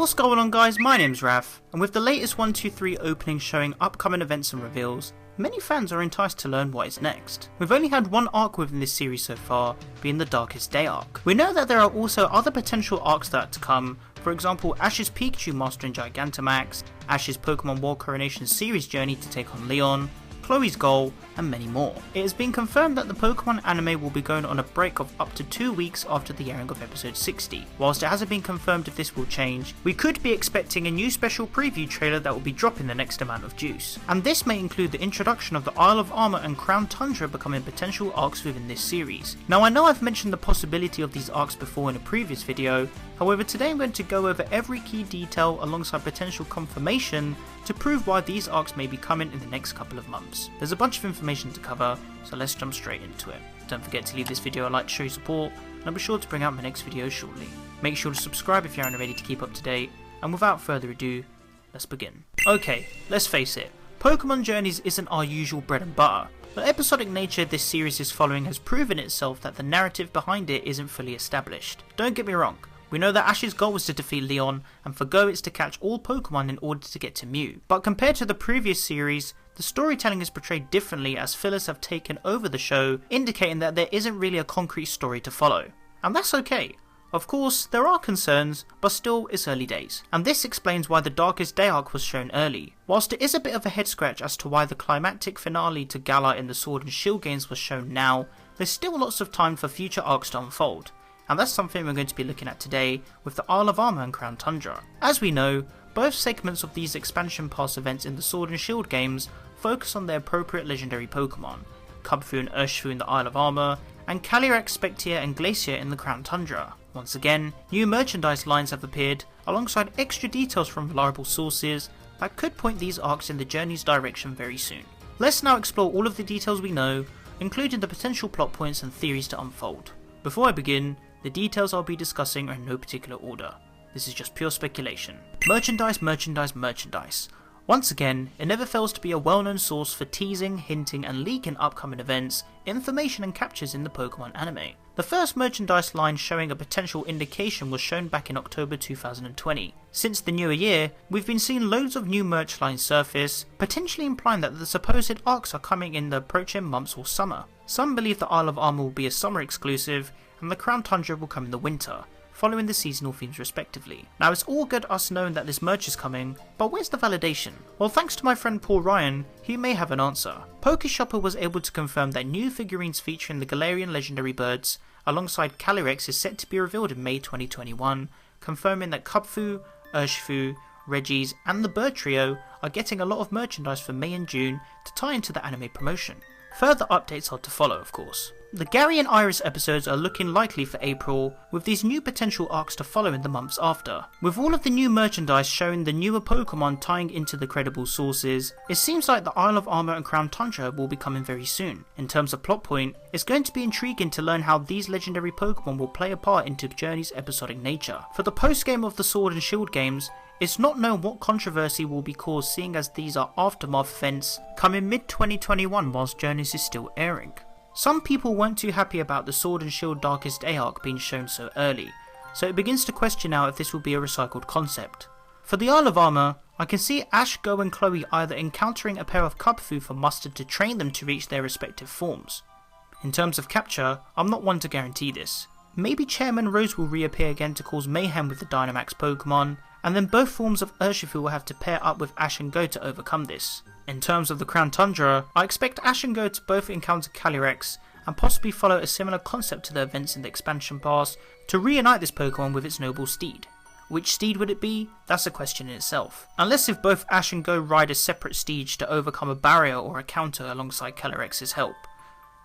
what's going on guys, my name's Raph, and with the latest 123 opening showing upcoming events and reveals, many fans are enticed to learn what is next. We've only had one arc within this series so far, being the Darkest Day arc. We know that there are also other potential arcs that are to come, for example Ash's Pikachu mastering Gigantamax, Ash's Pokemon World Coronation series journey to take on Leon, Chloe's goal, and many more. It has been confirmed that the Pokemon anime will be going on a break of up to 2 weeks after the airing of episode 60. Whilst it hasn't been confirmed if this will change, we could be expecting a new special preview trailer that will be dropping the next amount of juice. And this may include the introduction of the Isle of Armor and Crown Tundra becoming potential arcs within this series. Now I know I've mentioned the possibility of these arcs before in a previous video, however today I'm going to go over every key detail alongside potential confirmation to prove why these arcs may be coming in the next couple of months. There's a bunch of information to cover, so let's jump straight into it. Don't forget to leave this video a like to show your support, and I'll be sure to bring out my next video shortly. Make sure to subscribe if you aren't already to keep up to date, and without further ado, let's begin. Okay, let's face it, Pokemon Journeys isn't our usual bread and butter. The episodic nature this series is following has proven itself that the narrative behind it isn't fully established. Don't get me wrong, we know that Ash's goal was to defeat Leon, and for Go it's to catch all Pokemon in order to get to Mew. But compared to the previous series, the storytelling is portrayed differently as fillers have taken over the show, indicating that there isn't really a concrete story to follow. And that's okay. Of course, there are concerns, but still it's early days. And this explains why the Darkest Day arc was shown early. Whilst it is a bit of a head scratch as to why the climactic finale to Galar in the Sword and Shield games was shown now, there's still lots of time for future arcs to unfold. And that's something we're going to be looking at today with the Isle of Armor and Crown Tundra. As we know, both segments of these expansion pass events in the Sword and Shield games focus on their appropriate legendary Pokemon, Kubfu and Urshifu in the Isle of Armor, and Calyrex, Spectier and Glacier in the Crown Tundra. Once again, new merchandise lines have appeared, alongside extra details from reliable sources that could point these arcs in the journey's direction very soon. Let's now explore all of the details we know, including the potential plot points and theories to unfold. Before I begin, the details I'll be discussing are in no particular order. This is just pure speculation. Merchandise, merchandise, merchandise. Once again, it never fails to be a well-known source for teasing, hinting and leaking upcoming events, information and captures in the Pokemon anime. The first merchandise line showing a potential indication was shown back in October 2020. Since the newer year, we've been seeing loads of new merch lines surface, potentially implying that the supposed arcs are coming in the approaching months or summer. Some believe the Isle of Armor will be a summer exclusive, and the Crown Tundra will come in the winter, following the seasonal themes respectively. Now it's all good us knowing that this merch is coming, but where's the validation? Well, thanks to my friend Paul Ryan, he may have an answer. Pokeshopper was able to confirm that new figurines featuring the Galarian legendary birds alongside Calyrex is set to be revealed in May 2021, confirming that Kubfu, Urshifu, Regis and the bird trio are getting a lot of merchandise for May and June to tie into the anime promotion. Further updates are to follow, of course. The Gary and Iris episodes are looking likely for April, with these new potential arcs to follow in the months after. With all of the new merchandise showing the newer Pokemon tying into the credible sources, it seems like the Isle of Armor and Crown Tundra will be coming very soon. In terms of plot point, it's going to be intriguing to learn how these legendary Pokemon will play a part into Journey's episodic nature. For the post-game of the Sword and Shield games, it's not known what controversy will be caused seeing as these are aftermath events coming mid-2021 whilst Journeys is still airing. Some people weren't too happy about the Sword and Shield Darkest Day arc being shown so early, so it begins to question now if this will be a recycled concept. For the Isle of Armor, I can see Ash, Go and Chloe either encountering a pair of Kubfu for Mustard to train them to reach their respective forms. In terms of capture, I'm not one to guarantee this. Maybe Chairman Rose will reappear again to cause mayhem with the Dynamax Pokemon, and then both forms of Urshifu will have to pair up with Ash and Go to overcome this. In terms of the Crown Tundra, I expect Ash and Go to both encounter Calyrex and possibly follow a similar concept to the events in the expansion pass to reunite this Pokemon with its noble steed. Which steed would it be? That's a question in itself. Unless if both Ash and Go ride a separate steed to overcome a barrier or a counter alongside Calyrex's help.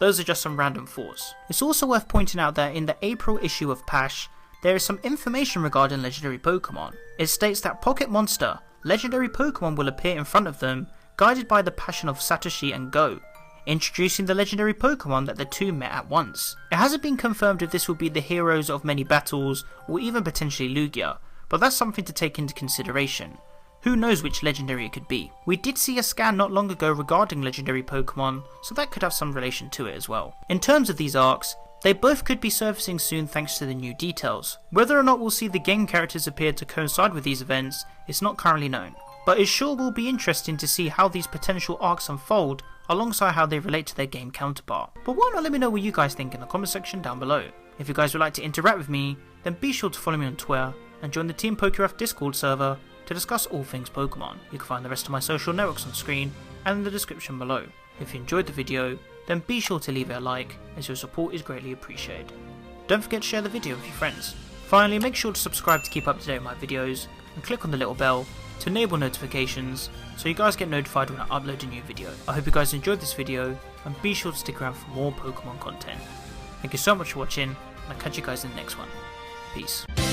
Those are just some random thoughts. It's also worth pointing out that in the April issue of Pash, there is some information regarding legendary Pokemon. It states that Pocket Monster, legendary Pokemon will appear in front of them, guided by the passion of Satoshi and Go, introducing the legendary Pokemon that the two met at once. It hasn't been confirmed if this will be the heroes of many battles or even potentially Lugia, but that's something to take into consideration. Who knows which legendary it could be. We did see a scan not long ago regarding legendary Pokemon, so that could have some relation to it as well. In terms of these arcs, They both could be surfacing soon thanks to the new details. Whether or not we'll see the game characters appear to coincide with these events is not currently known, but it sure will be interesting to see how these potential arcs unfold alongside how they relate to their game counterpart. But why not let me know what you guys think in the comment section down below. If you guys would like to interact with me, then be sure to follow me on Twitter and join the Team PokeRef Discord server to discuss all things Pokemon. You can find the rest of my social networks on screen and in the description below. If you enjoyed the video, then be sure to leave it a like, as your support is greatly appreciated. Don't forget to share the video with your friends. Finally, make sure to subscribe to keep up to date with my videos, and click on the little bell to enable notifications so you guys get notified when I upload a new video. I hope you guys enjoyed this video, and be sure to stick around for more Pokemon content. Thank you so much for watching, and I'll catch you guys in the next one. Peace.